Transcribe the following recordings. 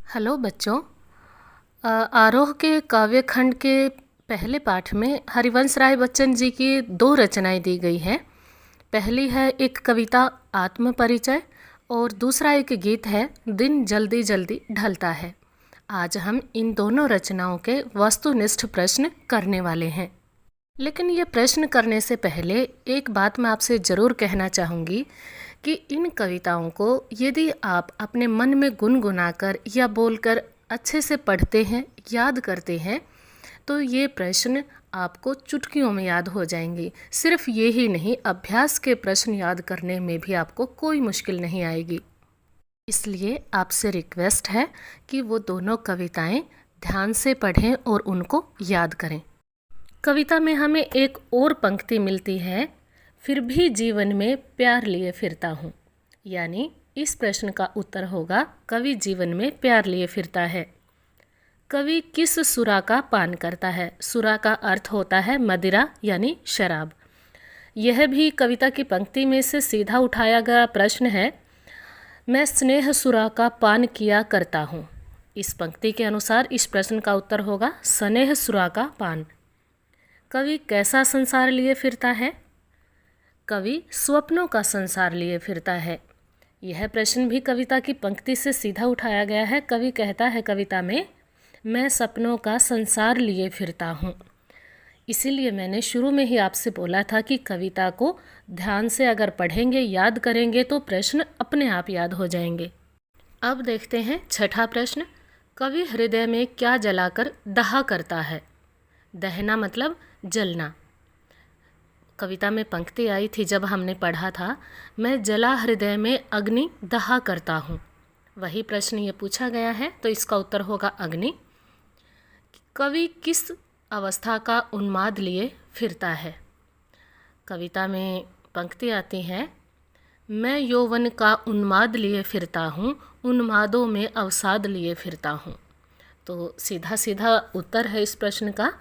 Hello बच्चों। आरोह के काव्य खंड के पहले पाठ में हरिवंश राय बच्चन जी की दो रचनाएं दी गई हैं। पहली है एक कविता आत्म परिचय और दूसरा एक गीत है दिन जल्दी जल्दी ढलता है। आज हम इन दोनों रचनाओं के वस्तुनिष्ठ प्रश्न करने वाले हैं। लेकिन ये प्रश्न करने से पहले एक बात मैं आपसे ज़रूर कहना चाहूँगी कि इन कविताओं को यदि आप अपने मन में गुनगुनाकर या बोलकर अच्छे से पढ़ते हैं, याद करते हैं, तो ये प्रश्न आपको चुटकियों में याद हो जाएंगे। सिर्फ ये ही नहीं, अभ्यास के प्रश्न याद करने में भी आपको कोई मुश्किल नहीं आएगी। इसलिए आपसे रिक्वेस्ट है कि वो दोनों कविताएं ध्यान से पढ़ें और उनको याद करें। कविता में हमें एक और पंक्ति मिलती है, फिर भी जीवन में प्यार लिए फिरता हूँ। यानी इस प्रश्न का उत्तर होगा कवि जीवन में प्यार लिए फिरता है। कवि किस सुरा का पान करता है? सुरा का अर्थ होता है मदिरा यानी शराब। यह भी कविता की पंक्ति में से सीधा उठाया गया प्रश्न है। मैं स्नेह सुरा का पान किया करता हूँ। इस पंक्ति के अनुसार इस प्रश्न का उत्तर होगा स्नेह सुरा का पान। कवि कैसा संसार लिए फिरता है? कवि स्वप्नों का संसार लिए फिरता है। यह प्रश्न भी कविता की पंक्ति से सीधा उठाया गया है। कवि कहता है कविता में, मैं सपनों का संसार लिए फिरता हूँ। इसीलिए मैंने शुरू में ही आपसे बोला था कि कविता को ध्यान से अगर पढ़ेंगे, याद करेंगे तो प्रश्न अपने आप याद हो जाएंगे। अब देखते हैं छठा प्रश्न। कवि हृदय में क्या जलाकर दहा करता है? दहना मतलब जलना। कविता में पंक्ति आई थी जब हमने पढ़ा था, मैं जला हृदय में अग्नि दहा करता हूँ। वही प्रश्न ये पूछा गया है, तो इसका उत्तर होगा अग्नि। कवि किस अवस्था का उन्माद लिए फिरता है? कविता में पंक्ति आती है, मैं यौवन का उन्माद लिए फिरता हूँ, उन्मादों में अवसाद लिए फिरता हूँ। तो सीधा सीधा उत्तर है इस प्रश्न का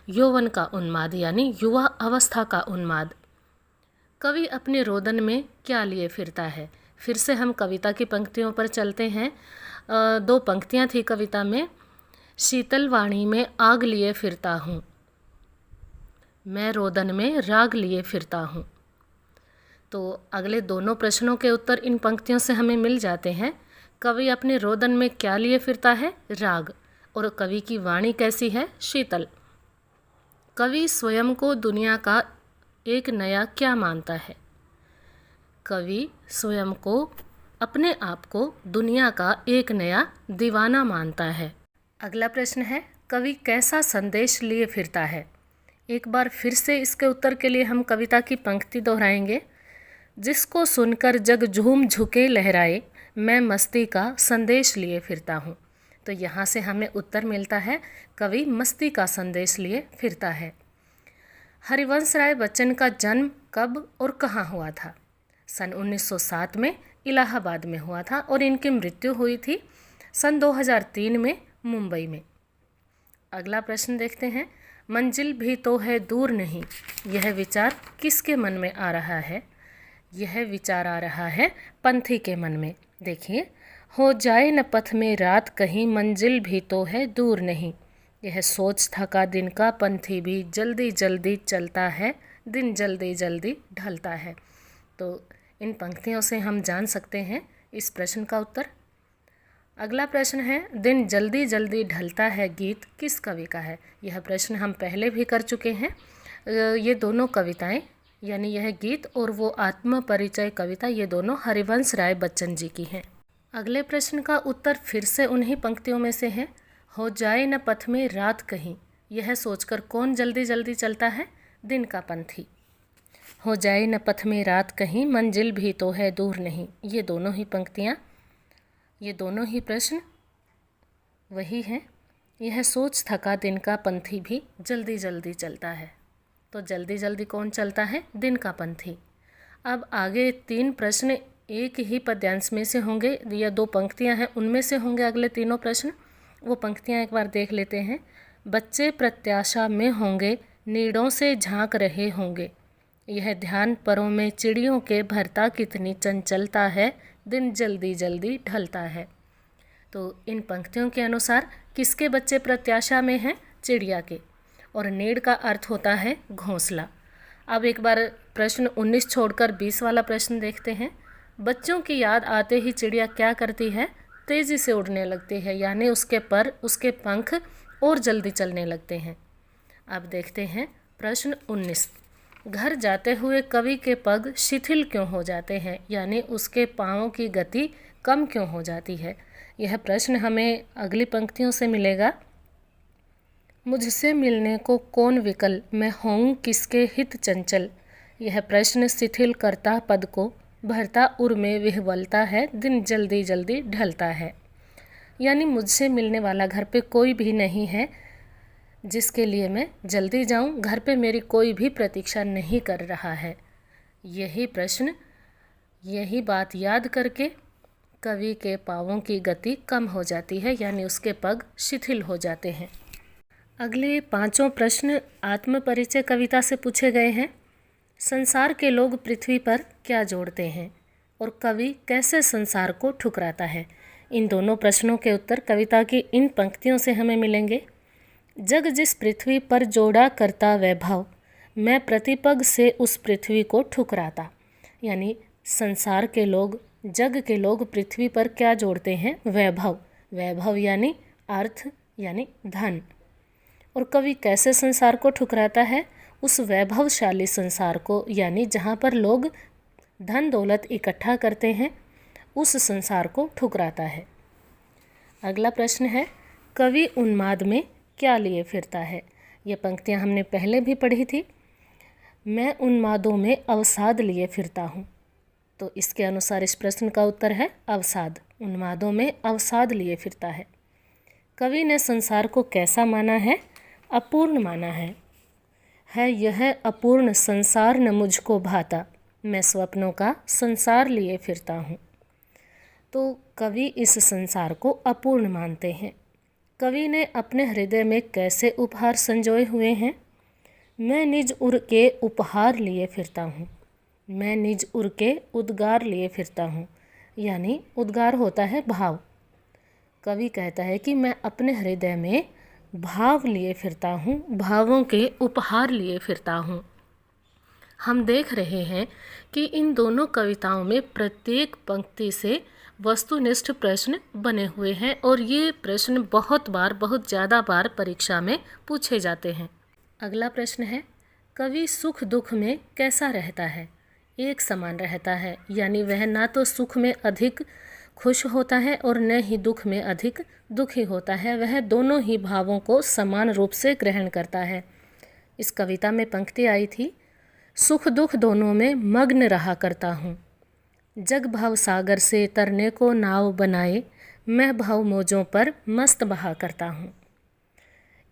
यौवन का उन्माद यानी युवा अवस्था का उन्माद। कवि अपने रोदन में क्या लिए फिरता है? फिर से हम कविता की पंक्तियों पर चलते हैं। दो पंक्तियां थी कविता में, शीतल वाणी में आग लिए फिरता हूँ, मैं रोदन में राग लिए फिरता हूँ। तो अगले दोनों प्रश्नों के उत्तर इन पंक्तियों से हमें मिल जाते हैं। कवि अपने रोदन में क्या लिए फिरता है? राग। और कवि की वाणी कैसी है? शीतल। कवि स्वयं को दुनिया का एक नया क्या मानता है? कवि स्वयं को, अपने आप को दुनिया का एक नया दीवाना मानता है। अगला प्रश्न है, कवि कैसा संदेश लिए फिरता है? एक बार फिर से इसके उत्तर के लिए हम कविता की पंक्ति दोहराएंगे, जिसको सुनकर जग झूम झुके लहराए, मैं मस्ती का संदेश लिए फिरता हूँ। तो यहाँ से हमें उत्तर मिलता है कवि मस्ती का संदेश लिए फिरता है। हरिवंश राय बच्चन का जन्म कब और कहाँ हुआ था? सन 1907 में इलाहाबाद में हुआ था और इनकी मृत्यु हुई थी सन 2003 में मुंबई में। अगला प्रश्न देखते हैं, मंजिल भी तो है दूर नहीं, यह विचार किसके मन में आ रहा है? यह विचार आ रहा है पंथी के मन में। देखिए, हो जाए न पथ में रात कहीं, मंजिल भी तो है दूर नहीं, यह सोच थका दिन का पंथी भी जल्दी जल्दी चलता है, दिन जल्दी जल्दी ढलता है। तो इन पंक्तियों से हम जान सकते हैं इस प्रश्न का उत्तर। अगला प्रश्न है, दिन जल्दी जल्दी ढलता है गीत किस कवि का है? यह प्रश्न हम पहले भी कर चुके हैं। ये दोनों कविताएं यानी यह गीत और वो आत्म परिचय कविता, ये दोनों हरिवंश राय बच्चन जी की हैं। अगले प्रश्न का उत्तर फिर से उन्हीं पंक्तियों में से है, हो जाए न पथ में रात कहीं, यह सोचकर कौन जल्दी जल्दी चलता है? दिन का पंथी। हो जाए न पथ में रात कहीं, मंजिल भी तो है दूर नहीं, ये दोनों ही पंक्तियाँ, ये दोनों ही प्रश्न वही हैं। यह सोच थका दिन का पंथी भी जल्दी जल्दी चलता है। तो जल्दी जल्दी कौन चलता है? दिन का पंथी। अब आगे तीन प्रश्न एक ही पद्यांश में से होंगे, या दो पंक्तियां हैं उनमें से होंगे अगले तीनों प्रश्न। वो पंक्तियां एक बार देख लेते हैं। बच्चे प्रत्याशा में होंगे, नीड़ों से झांक रहे होंगे, यह ध्यान परों में चिड़ियों के भरता कितनी चंचलता है, दिन जल्दी जल्दी ढलता है। तो इन पंक्तियों के अनुसार किसके बच्चे प्रत्याशा में हैं? चिड़िया के। और नीड़ का अर्थ होता है घोंसला। अब एक बार प्रश्न 19 छोड़कर 20 वाला प्रश्न देखते हैं। बच्चों की याद आते ही चिड़िया क्या करती है? तेज़ी से उड़ने लगती है, यानी उसके पर, उसके पंख और जल्दी चलने लगते हैं। अब देखते हैं प्रश्न 19। घर जाते हुए कवि के पग शिथिल क्यों हो जाते हैं, यानी उसके पाँवों की गति कम क्यों हो जाती है? यह प्रश्न हमें अगली पंक्तियों से मिलेगा। मुझसे मिलने को कौन विकल, मैं होऊं किसके हित चंचल। यह प्रश्न शिथिल करता पद को, भरता उर में विह्वलता है, दिन जल्दी जल्दी ढलता है। यानी मुझसे मिलने वाला घर पे कोई भी नहीं है जिसके लिए मैं जल्दी जाऊं, घर पे मेरी कोई भी प्रतीक्षा नहीं कर रहा है। यही प्रश्न, यही बात याद करके कवि के पाँवों की गति कम हो जाती है, यानी उसके पग शिथिल हो जाते हैं। अगले पांचों प्रश्न आत्मपरिचय कविता से पूछे गए हैं। संसार के लोग पृथ्वी पर क्या जोड़ते हैं और कवि कैसे संसार को ठुकराता है? इन दोनों प्रश्नों के उत्तर कविता की इन पंक्तियों से हमें मिलेंगे। जग जिस पृथ्वी पर जोड़ा करता वैभव, मैं प्रतिपग से उस पृथ्वी को ठुकराता। यानी संसार के लोग, जग के लोग पृथ्वी पर क्या जोड़ते हैं? वैभव। वैभव यानी अर्थ, यानी धन। और कवि कैसे संसार को ठुकराता है? उस वैभवशाली संसार को, यानी जहाँ पर लोग धन दौलत इकट्ठा करते हैं, उस संसार को ठुकराता है। अगला प्रश्न है, कवि उन्माद में क्या लिए फिरता है? ये पंक्तियाँ हमने पहले भी पढ़ी थी। मैं उन्मादों में अवसाद लिए फिरता हूँ। तो इसके अनुसार इस प्रश्न का उत्तर है अवसाद। उन्मादों में अवसाद लिए फिरता है। कवि ने संसार को कैसा माना है? अपूर्ण माना है यह अपूर्ण संसार न मुझको भाता, मैं स्वप्नों का संसार लिए फिरता हूँ। तो कवि इस संसार को अपूर्ण मानते हैं। कवि ने अपने हृदय में कैसे उपहार संजोए हुए हैं? मैं निज उर के उपहार लिए फिरता हूँ। मैं निज उर के उद्गार लिए फिरता हूँ, यानी उद्गार होता है भाव। कवि कहता है कि मैं अपने हृदय में भाव लिए फिरता हूँ, भावों के उपहार लिए फिरता हूँ। हम देख रहे हैं कि इन दोनों कविताओं में प्रत्येक पंक्ति से वस्तुनिष्ठ प्रश्न बने हुए हैं और ये प्रश्न बहुत बार, बहुत ज़्यादा बार परीक्षा में पूछे जाते हैं। अगला प्रश्न है, कवि सुख दुख में कैसा रहता है? एक समान रहता है, यानी वह ना तो सुख में अधिक खुश होता है और न ही दुख में अधिक दुखी होता है। वह दोनों ही भावों को समान रूप से ग्रहण करता है। इस कविता में पंक्ति आई थी, सुख दुख दोनों में मग्न रहा करता हूँ। जग भाव सागर से तरने को नाव बनाए, मैं भाव मौजों पर मस्त बहा करता हूँ।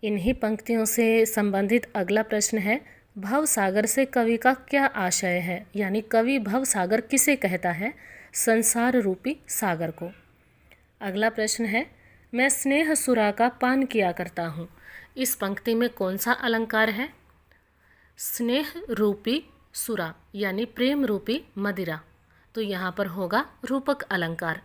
इन्हीं पंक्तियों से संबंधित अगला प्रश्न है, भव सागर से कवि का क्या आशय है? यानी कवि भव सागर किसे कहता है? संसार रूपी सागर को। अगला प्रश्न है, मैं स्नेह सुरा का पान किया करता हूँ। इस पंक्ति में कौन सा अलंकार है? स्नेह रूपी सुरा, यानी प्रेम रूपी मदिरा। तो यहाँ पर होगा रूपक अलंकार।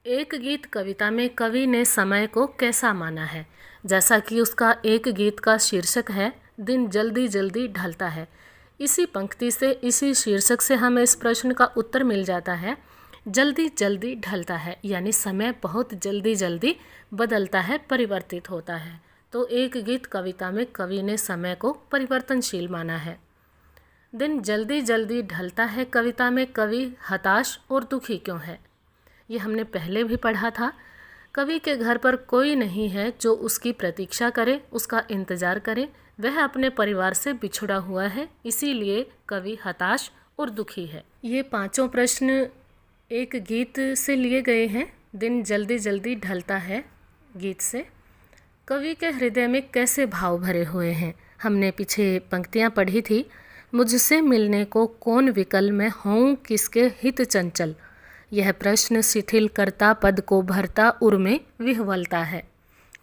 एक गीत कविता में कवि ने समय को कैसा माना है? जैसा कि उसका एक गीत का शीर्षक है, दिन जल्दी जल्दी ढलता है। इसी पंक्ति से, इसी शीर्षक से हमें इस प्रश्न का उत्तर मिल जाता है, जल्दी जल्दी ढलता है, यानी समय बहुत जल्दी जल्दी बदलता है, परिवर्तित होता है। तो एक गीत कविता में कवि ने समय को परिवर्तनशील माना है। दिन जल्दी जल्दी ढलता है कविता में कवि हताश और दुखी क्यों है? ये हमने पहले भी पढ़ा था। कवि के घर पर कोई नहीं है जो उसकी प्रतीक्षा करे, उसका इंतज़ार करे। वह अपने परिवार से बिछड़ा हुआ है, इसीलिए कवि हताश और दुखी है। ये पांचों प्रश्न एक गीत से लिए गए हैं, दिन जल्दी जल्दी ढलता है गीत से। कवि के हृदय में कैसे भाव भरे हुए हैं? हमने पीछे पंक्तियाँ पढ़ी थी, मुझसे मिलने को कौन विकल, मैं हूँ किसके हित चंचल। यह प्रश्न शिथिल करता पद को भरता उर में विह्वलता है।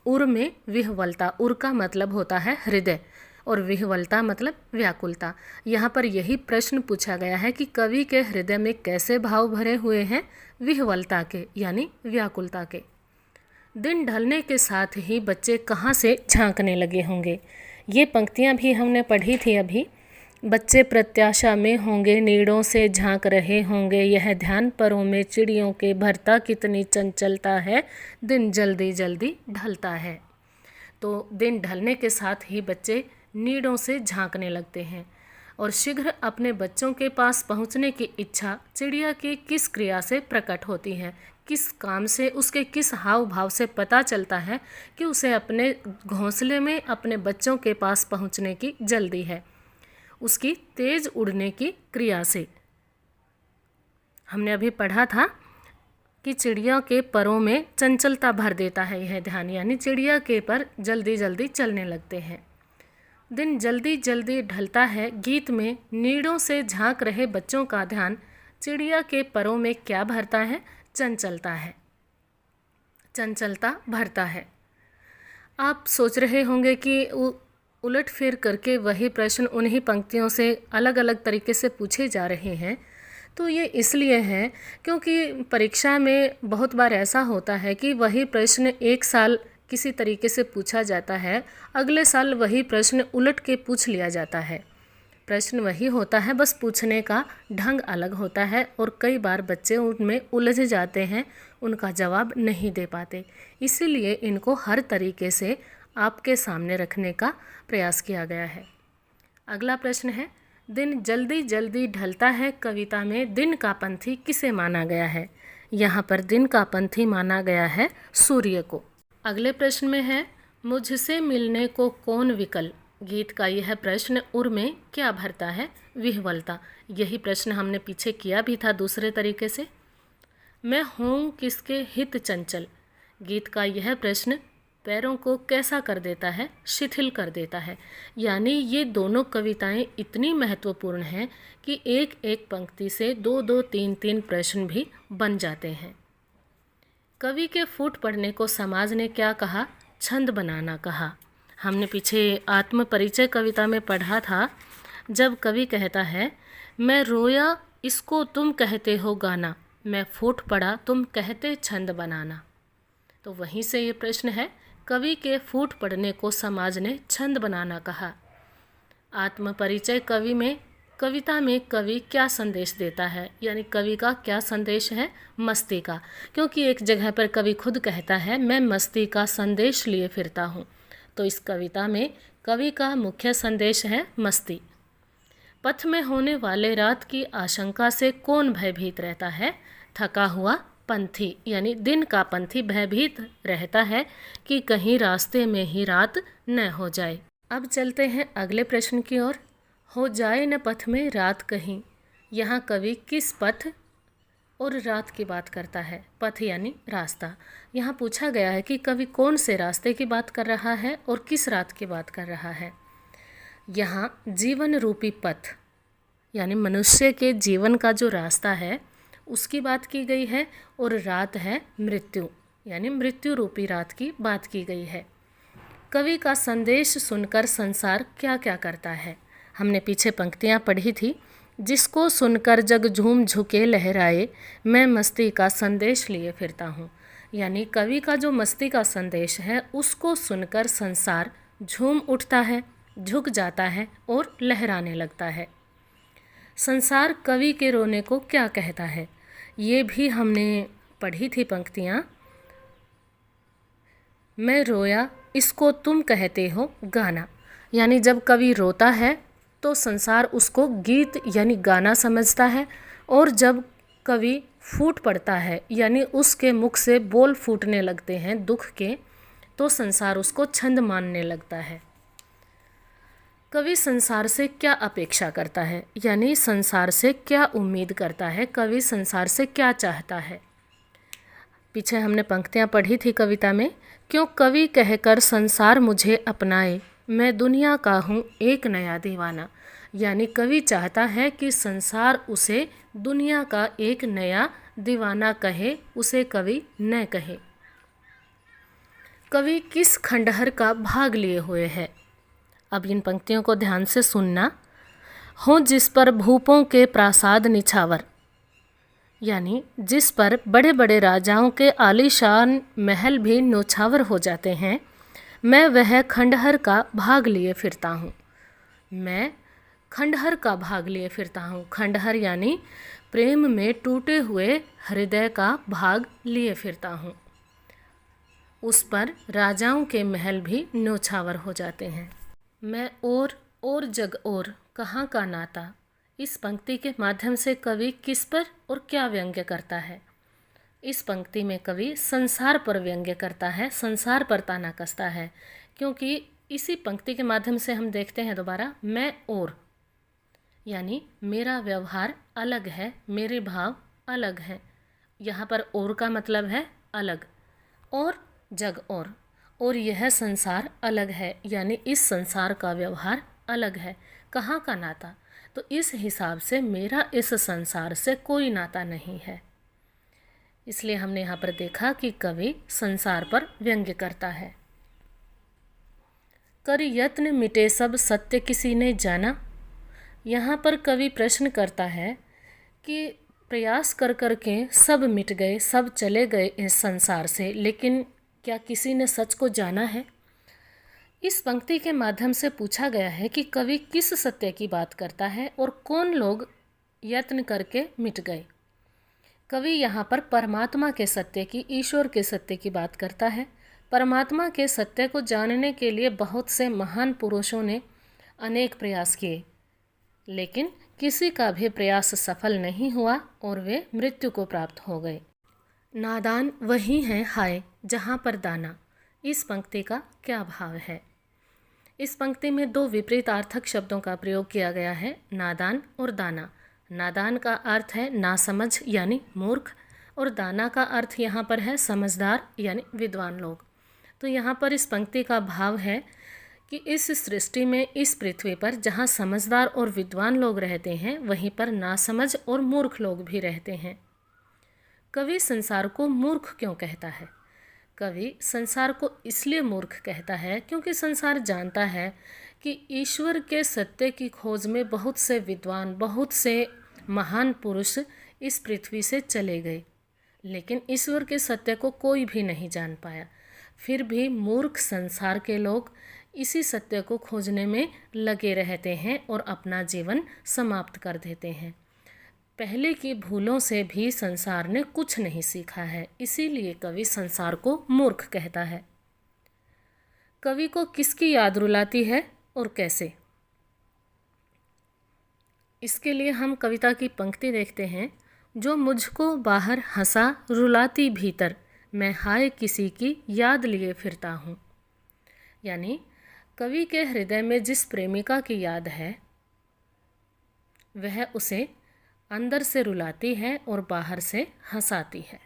उर में विह्वलता, उर का मतलब होता है हृदय और विह्वलता मतलब व्याकुलता। यहाँ पर यही प्रश्न पूछा गया है कि कवि के हृदय में कैसे भाव भरे हुए हैं? विह्वलता के, यानी व्याकुलता के। दिन ढलने के साथ ही बच्चे कहाँ से झांकने लगे होंगे। ये पंक्तियाँ भी हमने पढ़ी थी अभी। बच्चे प्रत्याशा में होंगे, नीड़ों से झांक रहे होंगे, यह ध्यान परों में चिड़ियों के भरता, कितनी चंचलता है, दिन जल्दी जल्दी ढलता है। तो दिन ढलने के साथ ही बच्चे नीड़ों से झांकने लगते हैं और शीघ्र अपने बच्चों के पास पहुंचने की इच्छा चिड़िया की किस क्रिया से प्रकट होती है, किस काम से, उसके किस हाव भाव से पता चलता है कि उसे अपने घोंसले में अपने बच्चों के पास पहुंचने की जल्दी है। उसकी तेज उड़ने की क्रिया से। हमने अभी पढ़ा था कि चिड़िया के परों में चंचलता भर देता है यह ध्यान, यानी चिड़िया के पर जल्दी जल्दी चलने लगते हैं। दिन जल्दी जल्दी ढलता है गीत में नीड़ों से झांक रहे बच्चों का ध्यान चिड़िया के परों में क्या भरता है, चंचलता है, चंचलता भरता है। आप सोच रहे होंगे कि उलट फेर करके वही प्रश्न उन्हीं पंक्तियों से अलग अलग तरीके से पूछे जा रहे हैं। तो ये इसलिए है क्योंकि परीक्षा में बहुत बार ऐसा होता है कि वही प्रश्न एक साल किसी तरीके से पूछा जाता है, अगले साल वही प्रश्न उलट के पूछ लिया जाता है। प्रश्न वही होता है, बस पूछने का ढंग अलग होता है और कई बार बच्चे उनमें उलझ जाते हैं, उनका जवाब नहीं दे पाते। इसीलिए इनको हर तरीके से आपके सामने रखने का प्रयास किया गया है। अगला प्रश्न है, दिन जल्दी जल्दी ढलता है कविता में दिन का पंथी किसे माना गया है। यहाँ पर दिन का पंथी माना गया है सूर्य को। अगले प्रश्न में है, मुझसे मिलने को कौन विकल। गीत का यह प्रश्न उर में क्या भरता है, विह्वलता। यही प्रश्न हमने पीछे किया भी था दूसरे तरीके से। मैं हूँ किसके हित चंचल। गीत का यह प्रश्न पैरों को कैसा कर देता है, शिथिल कर देता है। यानी ये दोनों कविताएं इतनी महत्वपूर्ण हैं कि एक एक पंक्ति से दो दो तीन तीन प्रश्न भी बन जाते हैं। कवि के फूट पड़ने को समाज ने क्या कहा, छंद बनाना कहा। हमने पीछे आत्म परिचय कविता में पढ़ा था, जब कवि कहता है, मैं रोया इसको तुम कहते हो गाना, मैं फूट पड़ा तुम कहते छंद बनाना। तो वहीं से ये प्रश्न है, कवि के फूट पड़ने को समाज ने छंद बनाना कहा। आत्म परिचय कविता में कवि क्या संदेश देता है, यानी कवि का क्या संदेश है, मस्ती का। क्योंकि एक जगह पर कवि खुद कहता है, मैं मस्ती का संदेश लिए फिरता हूँ। तो इस कविता में कवि का मुख्य संदेश है मस्ती। पथ में होने वाले रात की आशंका से कौन भयभीत रहता है, थका हुआ पंथी। यानी दिन का पंथी भयभीत रहता है कि कहीं रास्ते में ही रात न हो जाए। अब चलते हैं अगले प्रश्न की ओर। हो जाए न पथ में रात कहीं। यहाँ कवि किस पथ और रात की बात करता है। पथ यानी रास्ता। यहाँ पूछा गया है कि कवि कौन से रास्ते की बात कर रहा है और किस रात की बात कर रहा है। यहाँ जीवन रूपी पथ यानी मनुष्य के जीवन का जो रास्ता है उसकी बात की गई है, और रात है मृत्यु, यानी मृत्यु रूपी रात की बात की गई है। कवि का संदेश सुनकर संसार क्या क्या करता है। हमने पीछे पंक्तियाँ पढ़ी थी, जिसको सुनकर जग झूम झुके लहराए, मैं मस्ती का संदेश लिए फिरता हूँ। यानी कवि का जो मस्ती का संदेश है उसको सुनकर संसार झूम उठता है, झुक जाता है और लहराने लगता है। संसार कवि के रोने को क्या कहता है, ये भी हमने पढ़ी थी पंक्तियाँ। मैं रोया इसको तुम कहते हो गाना। यानी जब कवि रोता है तो संसार उसको गीत यानी गाना समझता है, और जब कवि फूट पड़ता है यानी उसके मुख से बोल फूटने लगते हैं दुख के, तो संसार उसको छंद मानने लगता है। कवि संसार से क्या अपेक्षा करता है, यानी संसार से क्या उम्मीद करता है, कवि संसार से क्या चाहता है। पीछे हमने पंक्तियाँ पढ़ी थी कविता में, क्यों कवि कहकर संसार मुझे अपनाए, मैं दुनिया का हूँ एक नया दीवाना। यानी कवि चाहता है कि संसार उसे दुनिया का एक नया दीवाना कहे, उसे कवि न कहे। कवि किस खंडहर का भाग लिए हुए है। अब इन पंक्तियों को ध्यान से सुनना। हो जिस पर भूपों के प्रासाद निछावर। यानी जिस पर बड़े बड़े राजाओं के आलीशान महल भी न्योछावर हो जाते हैं, मैं वह खंडहर का भाग लिए फिरता हूँ। मैं खंडहर का भाग लिए फिरता हूँ। खंडहर यानी प्रेम में टूटे हुए हृदय का भाग लिए फिरता हूँ। उस पर राजाओं के महल भी न्योछावर हो जाते हैं। मैं और जग और कहाँ का नाता। इस पंक्ति के माध्यम से कवि किस पर और क्या व्यंग्य करता है? इस पंक्ति में कवि संसार पर व्यंग्य करता है, संसार पर ताना कसता है, क्योंकि इसी पंक्ति के माध्यम से हम देखते हैं दोबारा मैं और, यानी मेरा व्यवहार अलग है, मेरे भाव अलग हैं। यहाँ पर और का मतलब है अलग, और जग और यह संसार अलग है, यानी इस संसार का व्यवहार अलग है। कहाँ का नाता? तो इस हिसाब से मेरा इस संसार से कोई नाता नहीं है। इसलिए हमने यहाँ पर देखा कि कवि संसार पर व्यंग्य करता है। कर यत्न मिटे सब सत्य किसी ने जाना। यहाँ पर कवि प्रश्न करता है कि प्रयास कर कर के सब मिट गए, सब चले गए इस संसार से, लेकिन क्या किसी ने सच को जाना है? इस पंक्ति के माध्यम से पूछा गया है कि कवि किस सत्य की बात करता है और कौन लोग यत्न करके मिट गए। कवि यहाँ पर परमात्मा के सत्य की, ईश्वर के सत्य की बात करता है। परमात्मा के सत्य को जानने के लिए बहुत से महान पुरुषों ने अनेक प्रयास किए, लेकिन किसी का भी प्रयास सफल नहीं हुआ और वे मृत्यु को प्राप्त हो गए। नादान वही है हाय जहाँ पर दाना। इस पंक्ति का क्या भाव है? इस पंक्ति में दो विपरीतार्थक शब्दों का प्रयोग किया गया है, नादान और दाना। नादान का अर्थ है नासमझ यानी मूर्ख, और दाना का अर्थ यहाँ पर है समझदार यानी विद्वान लोग। तो यहाँ पर इस पंक्ति का भाव है कि इस सृष्टि में, इस पृथ्वी पर जहाँ समझदार और विद्वान लोग रहते हैं, वहीं पर नासमझ और मूर्ख लोग भी रहते हैं। कवि संसार को मूर्ख क्यों कहता है? कवि संसार को इसलिए मूर्ख कहता है क्योंकि संसार जानता है कि ईश्वर के सत्य की खोज में बहुत से विद्वान, बहुत से महान पुरुष इस पृथ्वी से चले गए, लेकिन ईश्वर के सत्य को कोई भी नहीं जान पाया। फिर भी मूर्ख संसार के लोग इसी सत्य को खोजने में लगे रहते हैं और अपना जीवन समाप्त कर देते हैं। पहले की भूलों से भी संसार ने कुछ नहीं सीखा है, इसीलिए कवि संसार को मूर्ख कहता है। कवि को किसकी याद रुलाती है और कैसे? इसके लिए हम कविता की पंक्ति देखते हैं। जो मुझको बाहर हंसा रुलाती भीतर, मैं हाय किसी की याद लिए फिरता हूँ। यानी कवि के हृदय में जिस प्रेमिका की याद है, वह उसे अंदर से रुलाती है और बाहर से हंसाती है।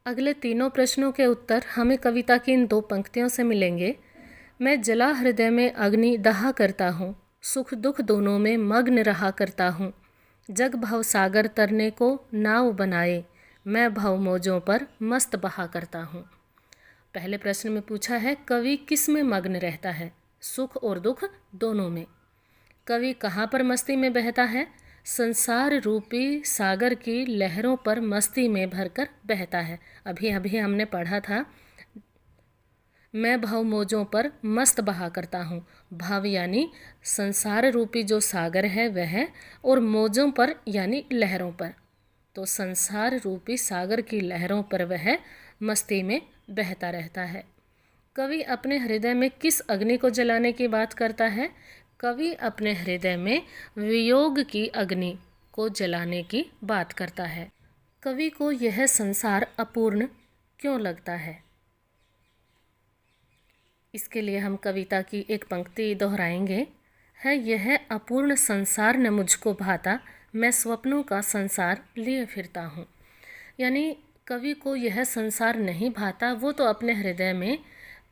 अगले तीनों प्रश्नों के उत्तर हमें कविता की इन दो पंक्तियों से मिलेंगे। मैं जला हृदय में अग्नि दहा करता हूँ, सुख दुख दोनों में मग्न रहा करता हूँ। जग भव सागर तरने को नाव बनाए, मैं भव मौजों पर मस्त बहा करता हूँ। पहले प्रश्न में पूछा है कवि किस में मग्न रहता है? सुख और दुख दोनों में। कवि कहाँ पर मस्ती में बहता है? संसार रूपी सागर की लहरों पर मस्ती में भरकर बहता है। अभी अभी हमने पढ़ा था, मैं भव मौजों पर मस्त बहा करता हूँ। भव यानी संसार रूपी जो सागर है वह, और मौजों पर यानी लहरों पर। तो संसार रूपी सागर की लहरों पर वह मस्ती में बहता रहता है। कवि अपने हृदय में किस अग्नि को जलाने की बात करता है? कवि अपने हृदय में वियोग की अग्नि को जलाने की बात करता है। कवि को यह संसार अपूर्ण क्यों लगता है? इसके लिए हम कविता की एक पंक्ति दोहराएंगे, है यह अपूर्ण संसार न मुझको भाता, मैं स्वप्नों का संसार लिए फिरता हूँ। यानी कवि को यह संसार नहीं भाता, वो तो अपने हृदय में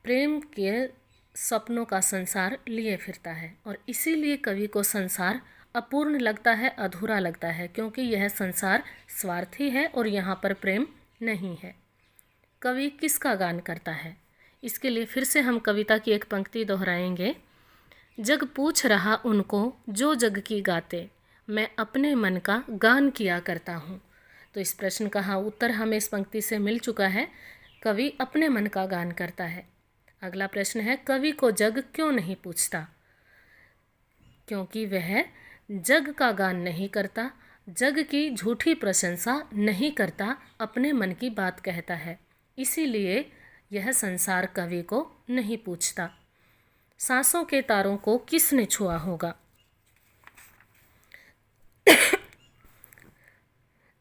प्रेम के सपनों का संसार लिए फिरता है, और इसीलिए कवि को संसार अपूर्ण लगता है, अधूरा लगता है, क्योंकि यह संसार स्वार्थी है और यहाँ पर प्रेम नहीं है। कवि किसका गान करता है? इसके लिए फिर से हम कविता की एक पंक्ति दोहराएंगे। जग पूछ रहा उनको जो जग की गाते, मैं अपने मन का गान किया करता हूँ। तो इस प्रश्न का हाँ उत्तर हमें इस पंक्ति से मिल चुका है। कवि अपने मन का गान करता है। अगला प्रश्न है, कवि को जग क्यों नहीं पूछता? क्योंकि वह जग का गान नहीं करता, जग की झूठी प्रशंसा नहीं करता, अपने मन की बात कहता है, इसीलिए यह संसार कवि को नहीं पूछता। सांसों के तारों को किसने छुआ होगा?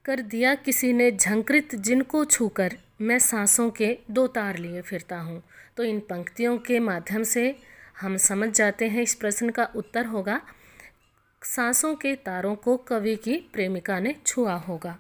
कर दिया किसी ने झंकृत, जिनको छूकर मैं सांसों के 2 तार लिए फिरता हूँ। तो इन पंक्तियों के माध्यम से हम समझ जाते हैं इस प्रश्न का उत्तर होगा सांसों के तारों को कवि की प्रेमिका ने छुआ होगा।